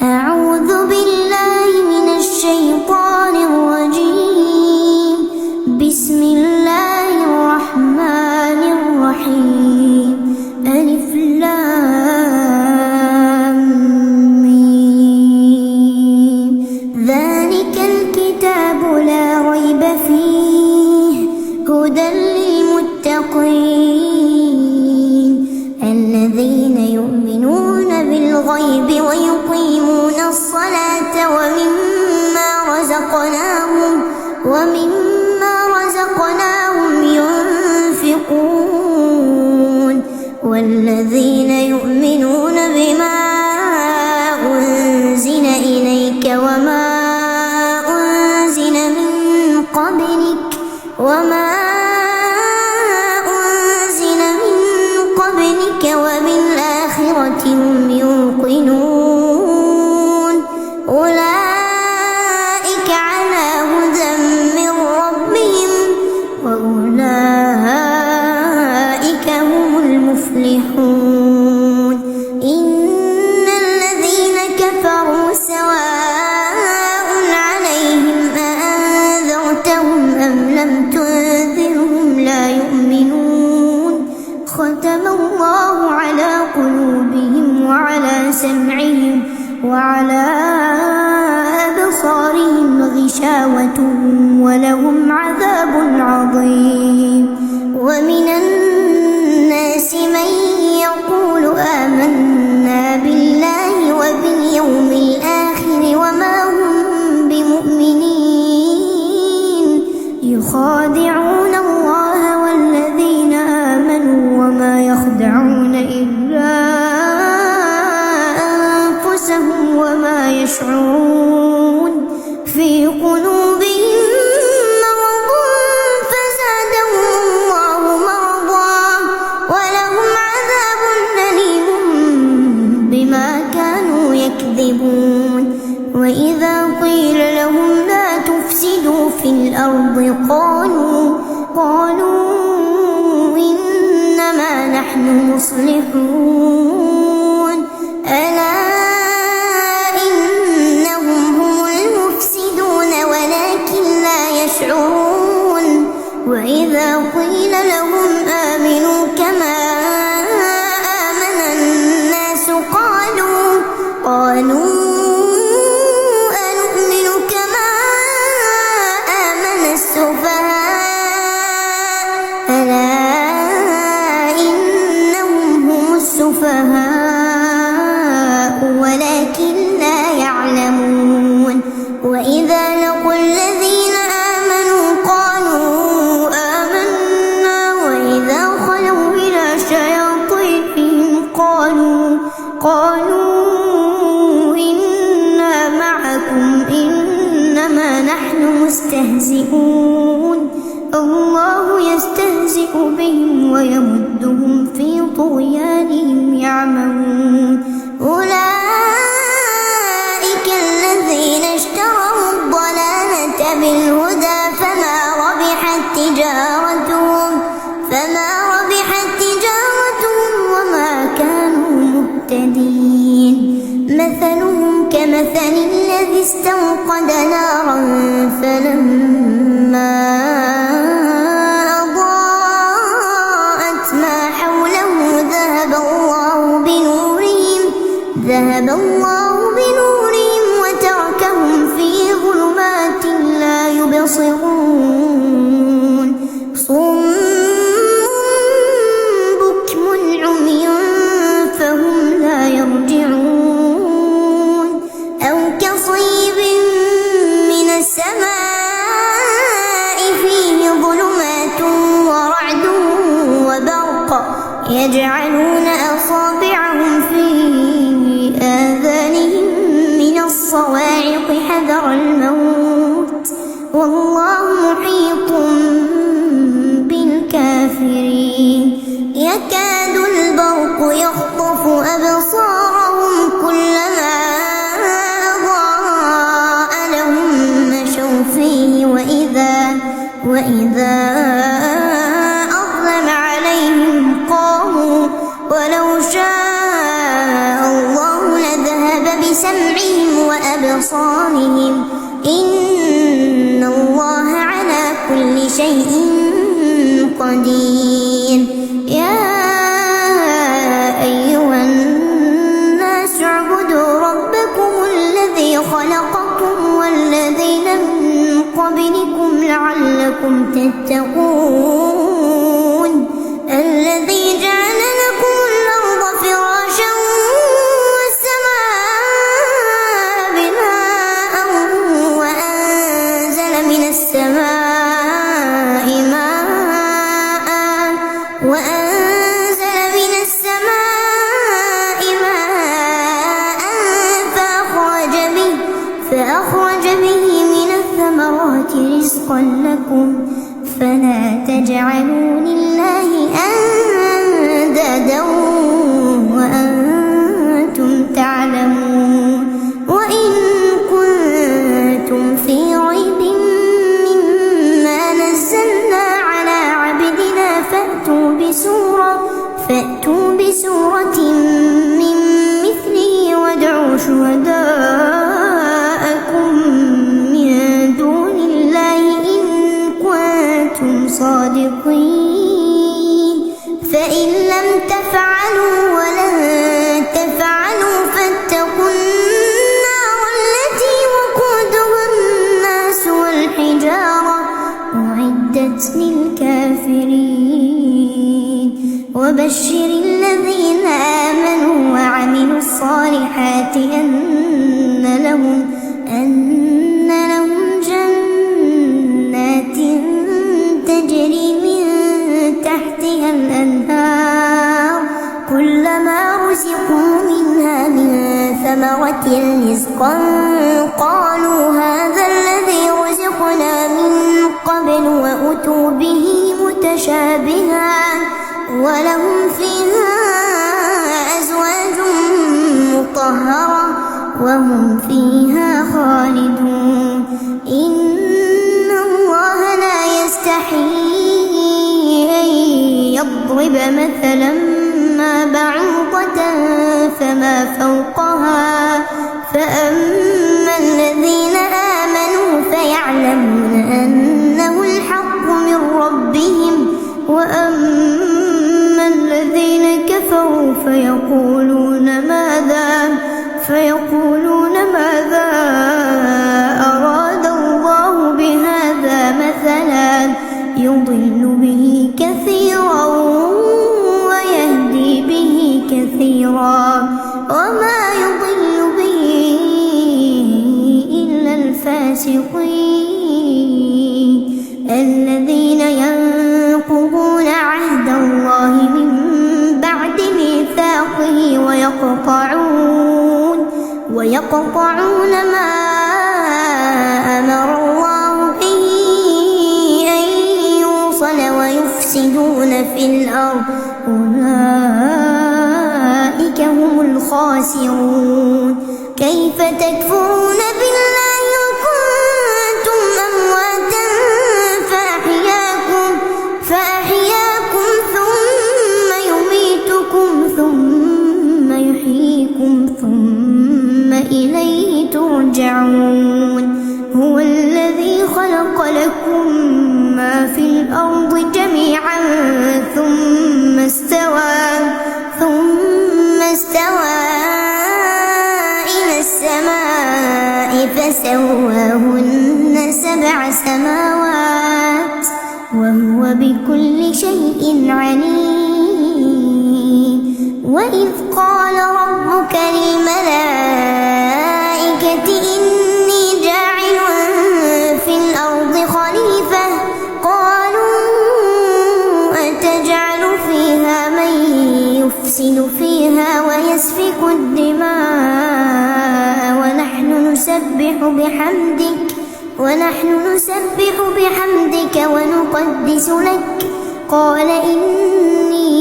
أعوذ بالله من الشيطان الرجيم. بسم الله الرحمن الرحيم. ألف لام ميم. ذلك الكتاب لا ريب فيه هدى للمتقين الذين يؤمنون بالغيب ويقيمون الصلاة ومما رزقناهم ينفقون والذين يؤمنون بما أنزل إليك وما أنزل من قبلك وبالآخرة هم يوقنون أولئك على هدى من ربهم وأولئك هم المفلحون. إن الذين كفروا سواء عليهم أأنذرتهم أم لم تنذرهم لا يؤمنون. ختم الله على قلوبهم وعلى سمعهم وعلى أبصارهم غشاوة ولهم عذاب عظيم. ومن الناس من يقول آمنا بالله وباليوم الآخر وما هم بمؤمنين يخادعون الله والذين آمنوا وما يخدعون إلا أنفسهم وما يشعرون. في قلوبهم مرض فزادهم الله مرضا ولهم عذاب أليم بما كانوا يكذبون. وإذا قيل لهم لا تفسدوا في الأرض قالوا إنما نحن مصلحون. ألا إنهم هم المفسدون ولكن لا يشعرون. وإذا قيل لهم آمنوا كما آمن الناس قالوا أنؤمن كما آمن السفهاء. ألا إنهم هم السفهاء ولكن لا يعلمون. وإذا لقوا الذين آمنوا قالوا آمنا وإذا خلوا إلى شياطينهم قالوا إنا معكم إنما نحن مستهزئون. الله يستهزئ بهم ويمدهم في طغيانهم يعمهون. أولئك الذين اشتروا الضلالة بالهدى فما ربحت تجارتهم وما كانوا مهتدين. مثلهم كمثل الذي استوقد نارا فلما أضاءت ما حوله ذهب الله بنورهم وتركهم في ظلمات لا يبصرون. صم بكم عمي فهم لا يرجعون. أو كصيب من السماء فيه ظلمات ورعد وبرق يجعلون أصابعهم في آذانهم من الصواعق حذر الموت والله محيط بالكافرين. يكاد البرق يخطف أبصارهم كلما أضاء لهم مشوا فيه وإذا أظلم عليهم قاموا ولو شاء الله لذهب سمعهم وأبصارهم إن الله على كل شيء قدير. يا أيها الناس اعبدوا ربكم الذي خلقكم والذين من قبلكم لعلكم تتقون الذي جعل لكم الأرض فراشا والسماء بناء وأنزل من السماء فأخرج به من الثمرات رزقا لكم فلا تجعلوا لله أندادا وأنتم تعلمون. وإن كنتم في ريب مما نزلنا على عبدنا فأتوا بسورة من مثله وادعوا شهداءكم من دون الله إن كنتم صادقين. فإن لم تفعلوا ولن تفعلوا فاتقوا النار التي وقودها الناس والحجارة أعدت للكافرين. وبشر الذين آمنوا وعملوا الصالحات أن لهم جنات تجري من تحتها الأنهار كلما رزقوا منها من ثمرة رزقا قالوا هذا الذي رزقنا من قبل وأتوا به متشابها ولهم فيها أزواج مطهرة وهم فيها خالدون. إن الله لا يستحيي أن يضرب مثلا ما بعوضة فما فوقها فأما الذين آمنوا فيعلمون أنه الحق من ربهم وأما الذين كفروا فيقولون ماذا أراد الله بهذا مثلا يضل به كثيرا ويهدي به كثيرا وما يضل به إلا الفاسقين الذين ينقضون عهد الله من بعد ميثاقه ويقطعون ما أمر الله به أن يوصل ويفسدون في الأرض أولئك هم الخاسرون. كيف تكفرون بالله وكنتم أمواتا فأحياكم ثم يميتكم ثم يحييكم ثم إليه ترجعون. هو الذي خلق لكم ما في الأرض جميعا ثم استوى إلى السماء فسواهن 7 سماوات وهو بكل شيء عليم. وإذ قال ربك للملائكة إني جاعل في الأرض خليفة قالوا أتجعل فيها من يفسد فيها ويسفك الدماء ونحن نسبح بحمدك ونقدس لك قال إني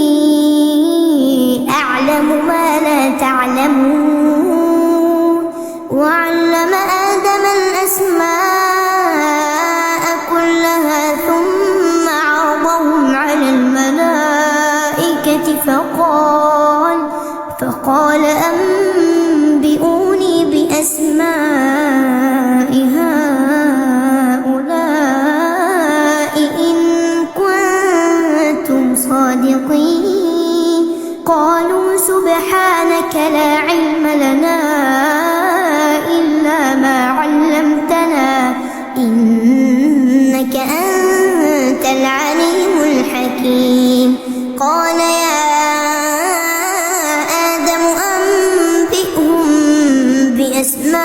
أعلم ما لا تعلمون. وعلم آدم الأسماء كلها ثم عرضهم على الملائكة فقال أنبئوني بأسماء هؤلاء إن كنتم صادقين قالوا سبحانك لا علم لنا إلا ما علمتنا إنك أنت العليم الحكيم قال يا آدم أنبئهم بأسمائهم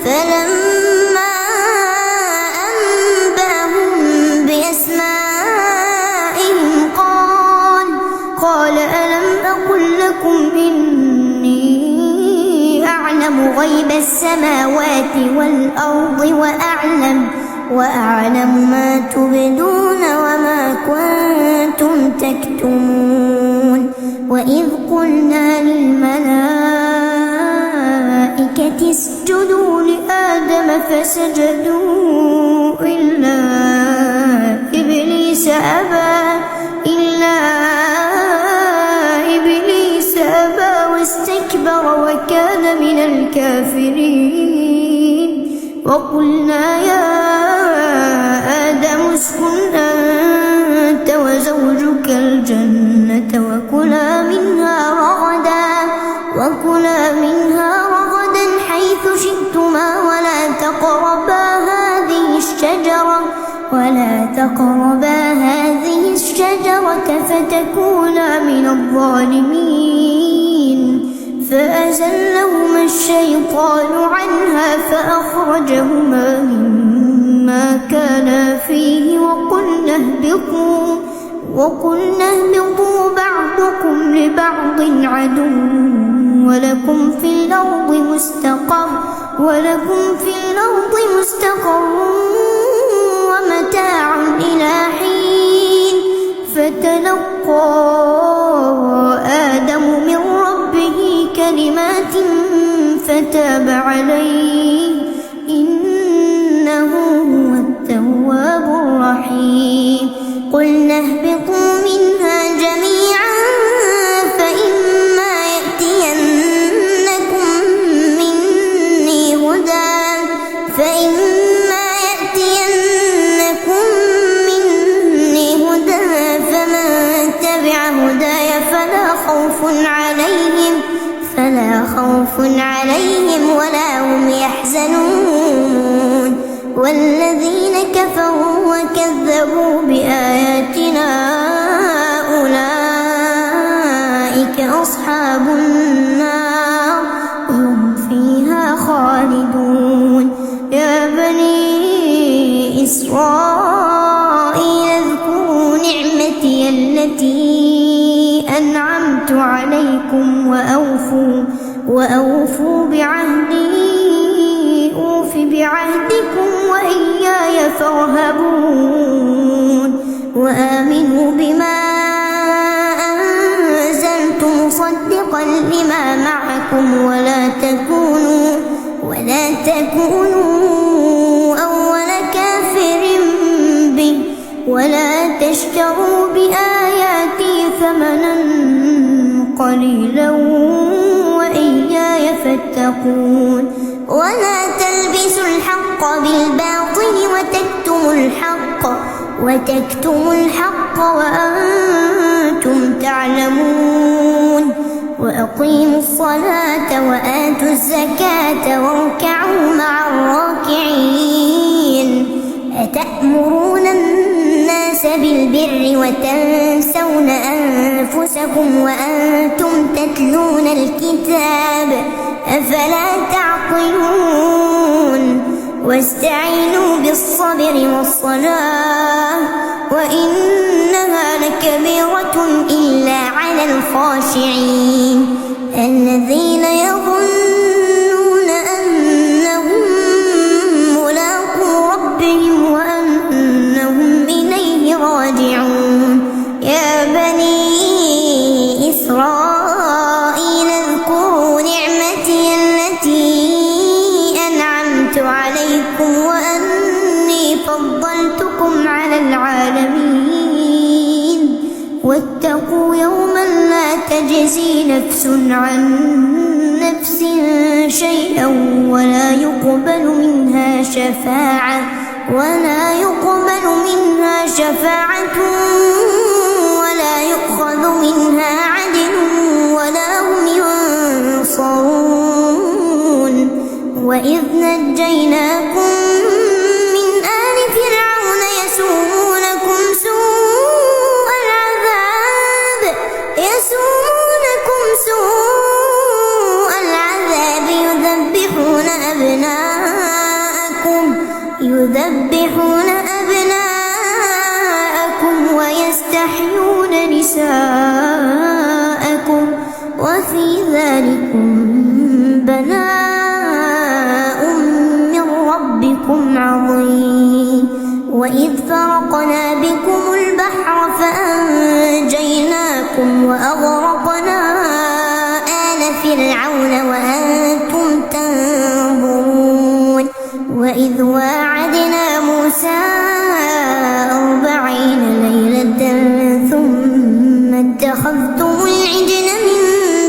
فلما أنبأهم بأسمائهم قال ألم أقل لكم إني أعلم غيب السماوات والأرض وأعلم ما تبدون وما كنتم تكتمون وإذ قلنا للملائكة اسجدوا لآدم فسجدوا إلا إبليس أبى واستكبر وكان من الكافرين وقلنا يا آدم اسكن أنت وزوجك الجنة وكلا منها رغدا حيث شئتما ولا تقربا هذه الشجرة فتكونا من الظالمين فأزلهما الشيطان عنها فأخرجهما مما كانا فيه وقلنا اهبطوا بعضكم لبعض عدو ولكم في الأرض مستقر ومتاع إلى حين فتلقى آدم من ربه كلمات فتاب عليه إنه هو التواب الرحيم قلنا اهبطوا منها جميعا فإما يأتينكم مني هدى فمن تبع هداي فلا خوف عليهم ولا هم يحزنون والذين كفروا وكذبوا بآياتنا أولئك أصحاب النار هم فيها خالدون يا بني إسرائيل اذكروا نعمتي التي أنعمت عليكم وأوفوا بعهدي أوف بعهدكم وإياي فارهبون وآمنوا بما أنزلت مصدقا لما معكم ولا تكونوا أول كافر به ولا تشتروا بآياتي ثمنا قليلا وإياي فاتقون ولا تلبسوا الحق بالباطل وتكتموا الحق وأنتم تعلمون وأقيموا الصلاة وآتوا الزكاة واركعوا مع الراكعين أتأمرون الناس بالبر وتنسون أنفسكم وأنتم تتلون الكتاب أفلا تعقلون واستعينوا بالصبر والصلاة وإنها لكبيرة إلا على الخاشعين الذين يظنون أنهم ملاقو ربهم وأنهم إليه راجعون يا بني إسرائيل اذكروا نعمتي التي أنعمت عليكم وأني فضلتكم على العالمين واتقوا يوما لا تجزي نفس عن نفس شفاعة ولا يقبل منها شفاعة ولا يؤخذ منها عدل ولا هم ينصرون. وإذ نجيناكم من آل فرعون يسومونكم سوء العذاب يذبحون أبناءكم ويستحيون نساءكم وفي ذلكم بلاء من ربكم عظيم. وإذ فرقنا بكم البحر فأنجيناكم وأغرقنا آل فرعون وأنتم تنظرون. وإذ واعدنا موسى 40 ليلة ثم اتخذتم العجل من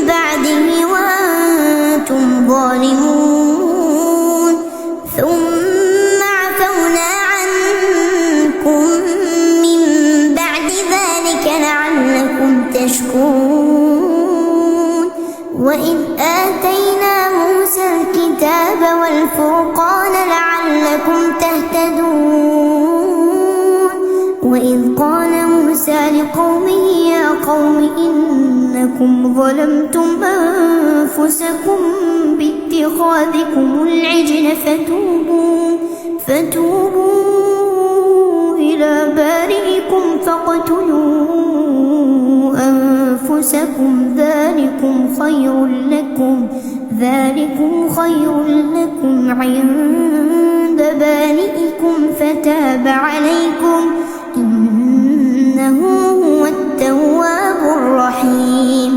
بعده وأنتم ظالمون ثم عفونا عنكم من بعد ذلك لعلكم تشكرون. وإذ آتينا موسى الكتاب والفرقان لعلكم تهتدون. وإذ قال موسى لقومه يا قوم إنكم ظلمتم أنفسكم باتخاذكم العجل فتوبوا إلى بارئكم فاقتلوا أنفسكم ذلكم خير لكم عند بارئكم فتاب عليكم إنه هو التواب الرحيم.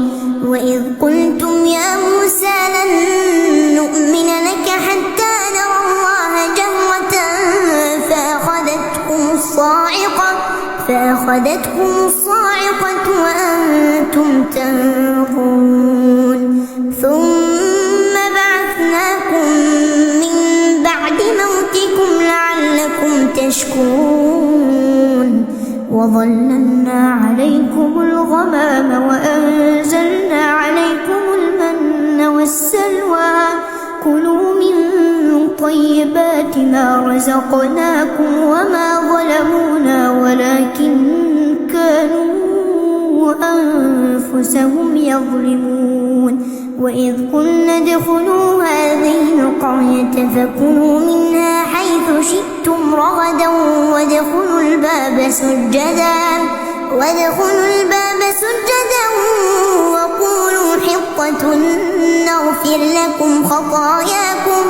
وإذ قلتم يا موسى لن نؤمن لك حتى نرى الله جهرة فأخذتكم الصاعقة وأنتم تنظرون ثم بعثناكم من بعد موتكم لعلكم تشكرون. وظللنا عليكم الغمام وأنزلنا عليكم المن والسلوى كلوا من طيبات ما رزقناكم وما ظلمونا ولكن كانوا أنفسهم يظلمون. وإذ قلنا ادخلوا هذه القرية فكلوا منها حيث شئتم رغدا وادخلوا الباب سجدا وقولوا حطة نغفر لكم خطاياكم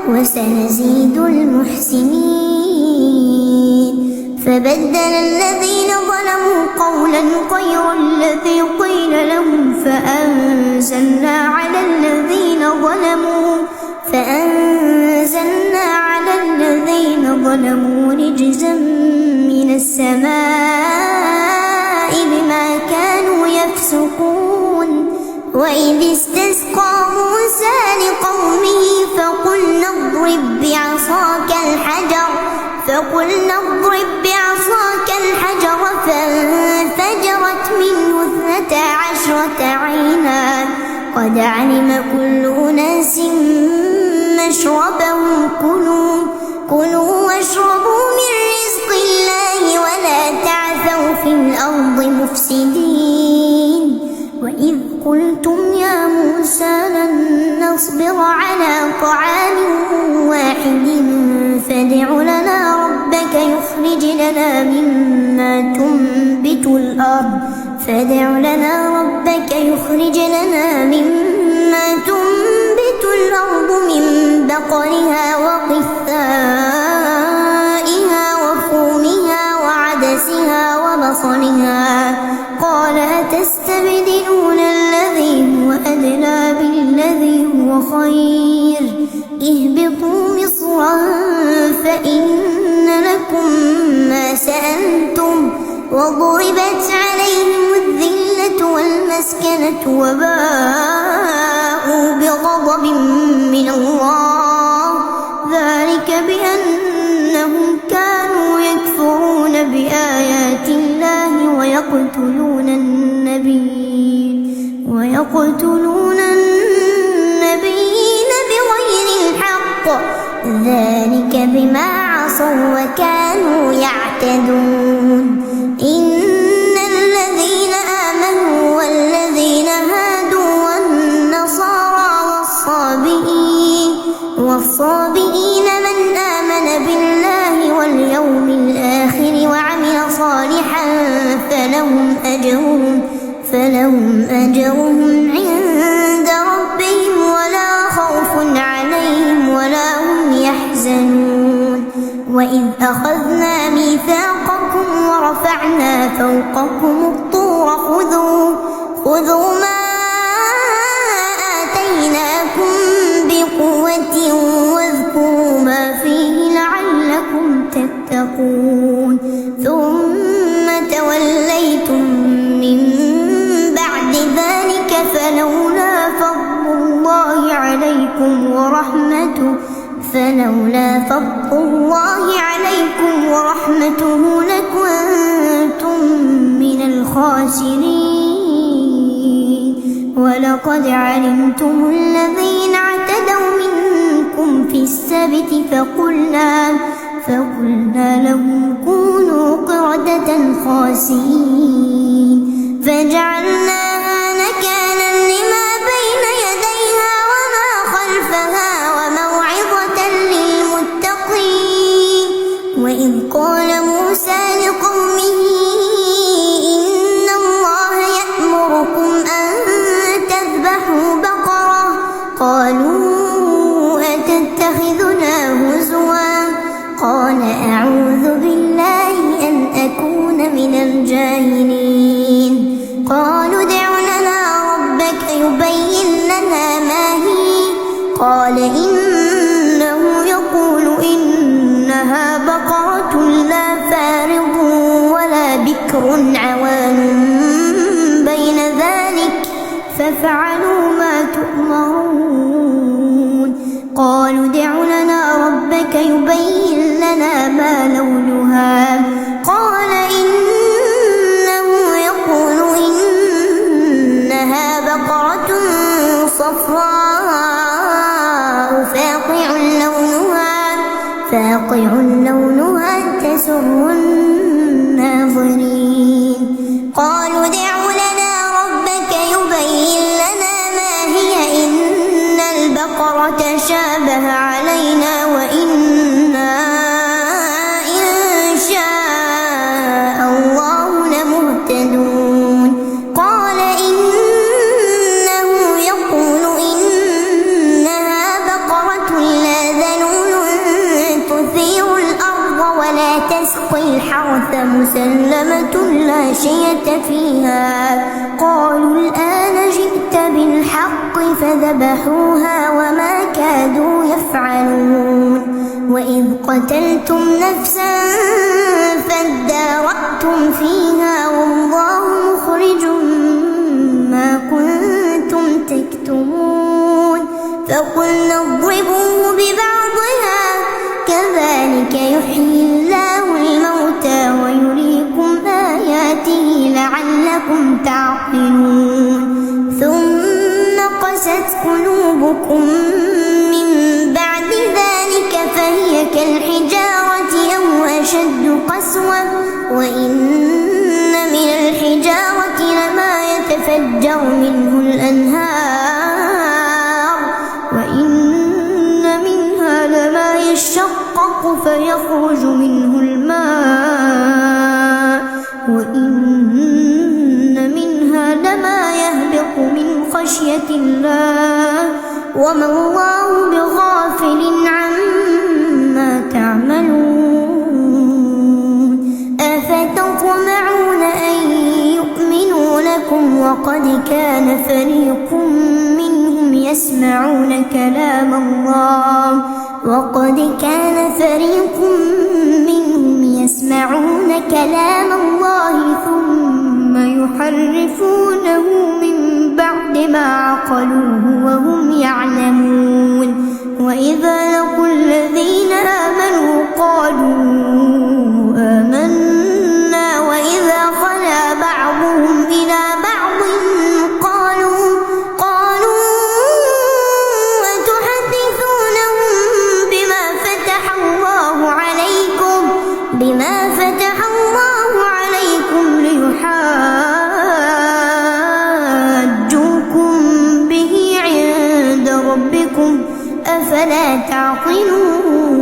وسنزيد المحسنين. فبدل الذين ظلموا قولا غير الذي قيل لهم فأنزلنا على الذين ظلموا رجزا من السماء بما كانوا يفسقون. وإذ استسقى موسى لقومه فقلنا اضرب بعصاك الحجر فانفجرت منه 12 عينا قد علم كل أناس مشربهم كلوا واشربوا من رزق الله ولا تعثوا في الأرض مفسدين. وإذ قلتم يا موسى لن نصبر على طعام واحد فادع لنا ربك يخرج لنا مما تنبت الأرض من بقرها وقثائها وفومها وعدسها وبصلها قال أتستبدلون الذي هو أدنى بالذي هو خير اهبطوا مصرا فإن لكم ما سألتم وضربت عليهم الذلة والمسكنة وباءوا بغضب من الله ذلك بأن ويقتلون النبيين بغير الحق، ذلك بما عصوا وكانوا يعتدون. إن الذين آمنوا والذين هادوا والنصارى والصابئين من آمن بالله واليوم الآخر وعمل صالحا فلهم أجرهم عند ربهم ولا خوف عليهم ولا هم يحزنون. وإذ أخذنا ميثاقكم ورفعنا فوقكم الطور خذوا ما آتيناكم بقوة واذكروا ما فيه لعلكم تتقون. ثم توليتم من بعد ذلك فلولا فضل الله عليكم ورحمته لكنتم من الخاسرين. ولقد علمتم الذين اعتدوا منكم في السبت فقلنا لهم كونوا قردة خاسئين فجعلناها نكالا لما بين يديها وما خلفها وموعظة للمتقين. وإذ قال موسى لقومه إن الله يأمركم أن تذبحوا بقرة، قالوا أتتخذنا هزوا؟ قال أعوذ بالله أن أكون من الجاهلين. قالوا ادع لنا ربك يبين لنا ما هي، قال إنه يقول إنها بقرة لا فارض ولا بكر عوان بين ذلك فافعلوا ما تؤمرون. قالوا ادع لنا ربك يبين لنا ما لونها، قال إنه يقول إنها بقرة صفراء فاقع لونها تسر الناظرين. قالوا ادع لنا ربك يبين لنا ما هي إن البقرة شابه علينا وإنا إن شاء الله لمهتدون. قال إنه يقول إنها بقرة لا ذلول تثير الأرض ولا تسقي الحرث مسلمة لا شية فيها. قالوا الآن جئت بالحق فذبحوها وما كادوا يفعلون. وإذ قتلتم نفسا فادارأتم فيها والله مخرج ما كنتم تكتمون. فقلنا اضربوه ببعضها كذلك يحيي الله الموتى ويريكم آياته لعلكم تعقلون. ثم قست قلوبكم من بعد ذلك فهي كالحجارة أو أشد قسوة، وإن من الحجارة لما يتفجر منه الأنهار وإن منها لما يشقق فيخرج منه الماء وإن منها لما يهبط من خشية الله وما الله بغافل عما تعملون. أفتطمعون أن يؤمنوا لكم وقد كان فريق منهم يسمعون كلام الله ثم يحرفونه من بعد ما عقلوه وهم يعلمون. وإذا لقوا الذين آمنوا قالوا آمنا وإذا خلا بعضهم ربكم أفلا تعقلون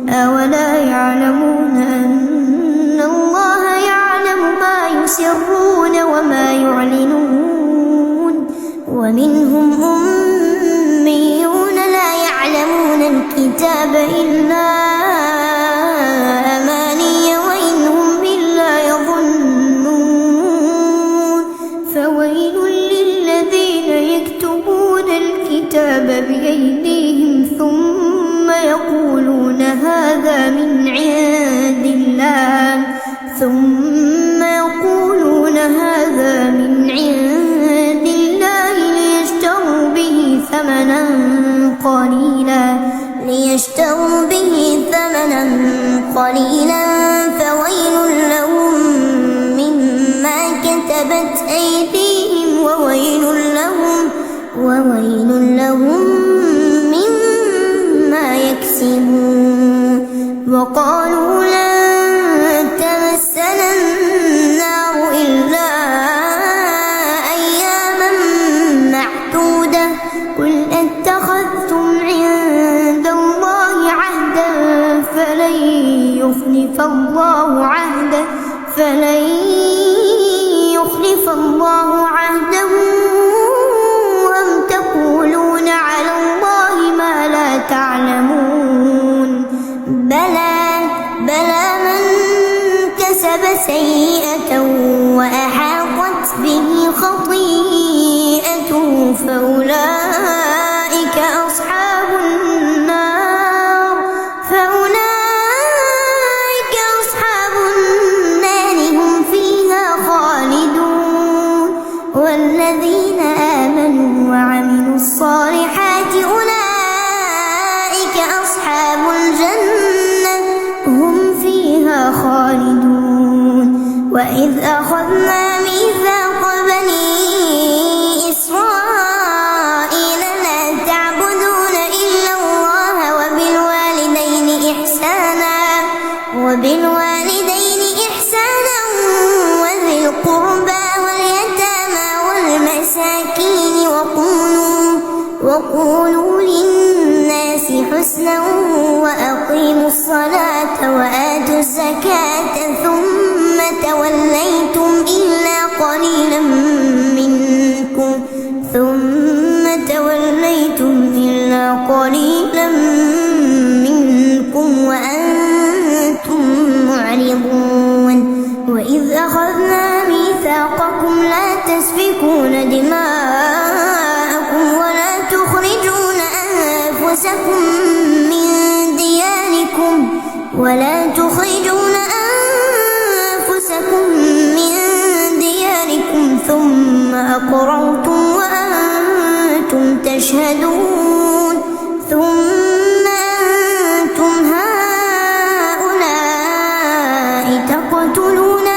أولا يعلمون أن الله يعلم ما يسرون وما يعلنون ومنهم أميون لا يعلمون الكتاب إلا أماني وإن هم إلا يظنون فويل للذين يكتبون الكتاب بأيديهم ثم يقولون هذا من عند الله ليشتروا به ثمنا قليلا فويل لهم مما كتبت أيديهم وويل لهم مما يكسبون وقالوا لن تمسنا النار إلا أياما معدودة قل أتخذتم عند الله عهدا فلن يخلف الله عهده أم تقولون على الله ما لا تعلمون بلى من كسب سيئة وأحاطت به خطيئته فأولئك أصحاب النار هم فيها خالدون والذين آمنوا وعملوا الصالحات أولئك أصحاب الجنة هم فيها خالدون وإذ أخذنا ميثاق بني إسرائيل لا تعبدون إلا الله وبالوالدين إحسانا وذي القربى واليتامى والمساكين وقولوا للناس حسنا وأقيموا الصلاة وآتوا الزكاة ثم توليتم إلا قليلا منكم وأنتم معرضون وإذ أخذنا ميثاقكم لا تسفكون دماءكم ولا تخرجون أنفسكم من دياركم ثم أقررتم وأنتم تشهدون ثم أنتم هؤلاء تقتلون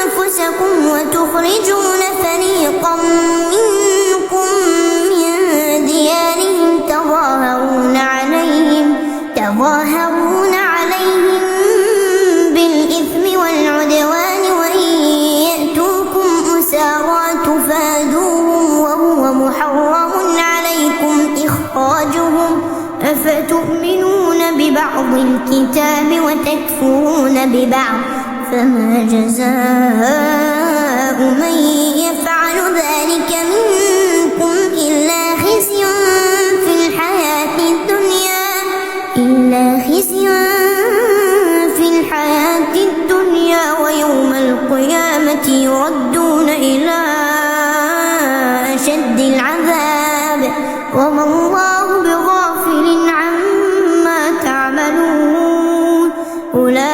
أنفسكم وتخرجون فريقا منكم من ديارهم تظاهرون عليهم بالإثم والعدوان وإن يأتوكم أسارى تفادوهم وهو محرم عليكم إخراجهم أفتؤمنون ببعض الكتاب وتكفرون ببعض فما جزاء من يفعل ذلك منكم إلا خزي في الحياة الدنيا ويوم القيامة يردون إلى أشد العذاب وما الله بغافل عما تعملون أولئك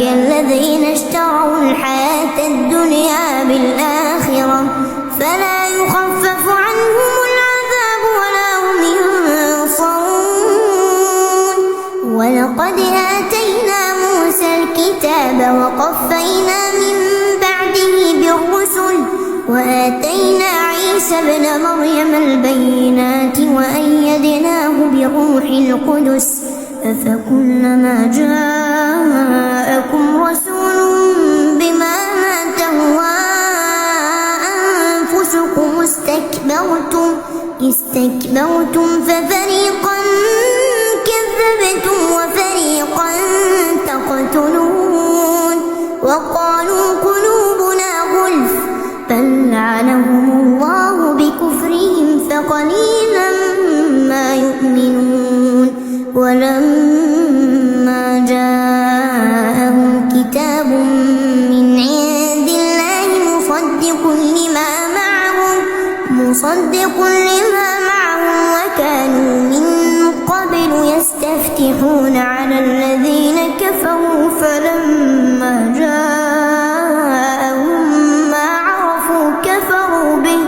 الذين اشتروا الحياة الدنيا بالآخرة فلا يخفف عنهم العذاب ولا هم ينصرون ولقد آتينا موسى الكتاب وقفينا من بعده بالرسل وآتينا عيسى ابن مريم البينات وأيدناه بروح القدس أفكلما جاءكم رسول بما لا تهوى استكبرتم ففريقا كذبتم وفريقا تقتلون وقالوا قلوبنا غلف بل لعنهم الله بكفرهم فقليلا ما يؤمنون ولما جاءهم كتاب من عند الله مصدق لما معهم وكانوا من قبل يستفتحون على الذين كفروا فلما جاءهم ما عرفوا كفروا به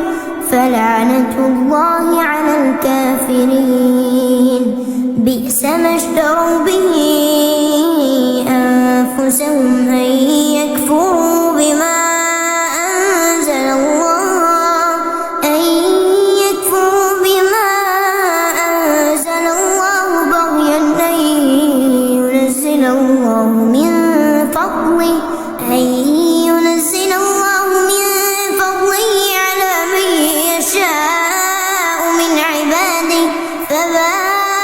فلعنة الله على الكافرين بئس ما اشتروا به أنفسهم أن يكفروا بما أنزل الله بغيا أن ينزل الله من فضله على من يشاء من عباده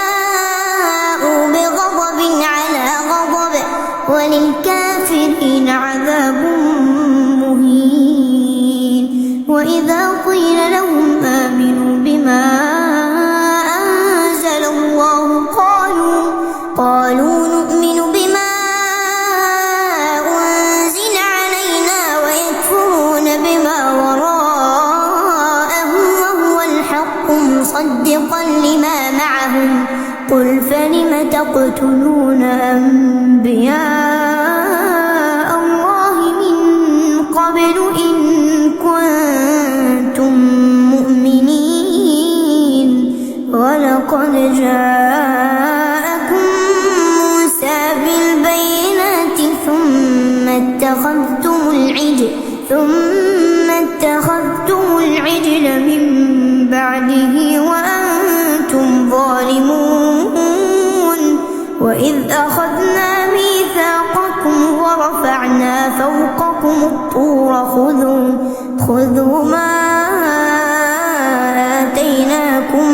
فباءوا بغضب على غضب وللكافرين عذاب مهين وإذا قيل لهم آمنوا بما أنزل الله قالوا نؤمن بما أنزل علينا ويكفرون بما وراءه وهو الحق مصدقا لما معهم قل فلم تقتلون أنبياء الله من قبل إن كنتم مؤمنين ولقد جاءكم موسى بالبينات ثم اتخذتم العجل من بعده وأنتم ظالمون وإذ أخذنا ميثاقكم ورفعنا فوقكم الطور خذوا ما آتيناكم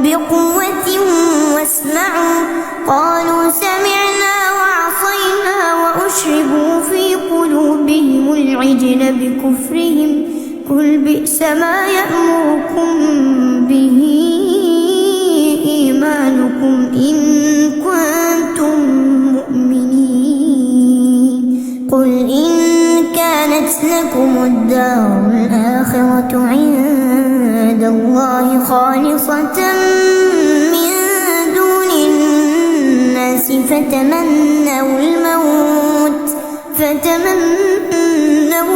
بقوة واسمعوا قالوا سمعنا وعصينا وأشربوا في قلوبهم العجل بكفرهم قل بئس ما يأمركم به إيمانكم إن كنتم مؤمنين قل إن كانت لكم الدار الآخرة عند الله خالصة من دون الناس فتمنوا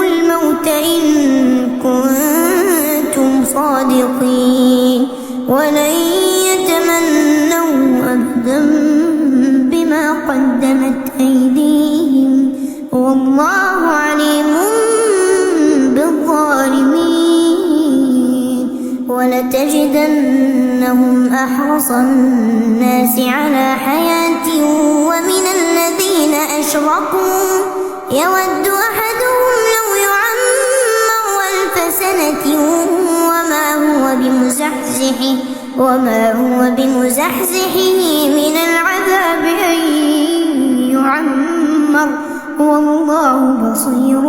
الموت إن كنتم صادقين ولن يتمنوا أبدا بما قدمت أيديهم والله عليم بالظالمين ولتجدنهم أحرص الناس على حياة ومن الذين أشركوا يود أحدهم لو يعمر 1000 سنة وما هو بمزحزحه من العذاب أن يعمر والله بصير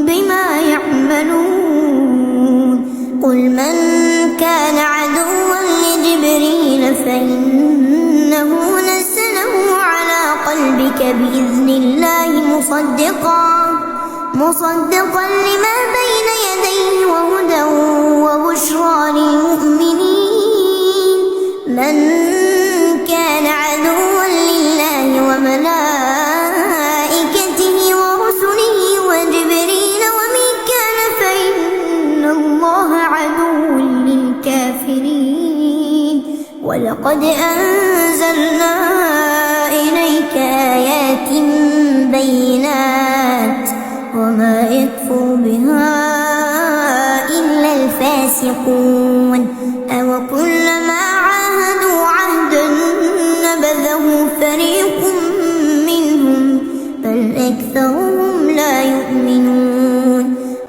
بما يعملون قل من كان عدوا لجبريل فإنه نزله على قلبك بإذن الله مصدقا لما بين يديه وهدى وبشرى للمؤمنين من كان عدوا لله وملائكته ورسله وجبريل وميكال فإن الله عدو للكافرين ولقد أنزلنا إليك آيات بينات وما يكفر بها إلا الفاسقون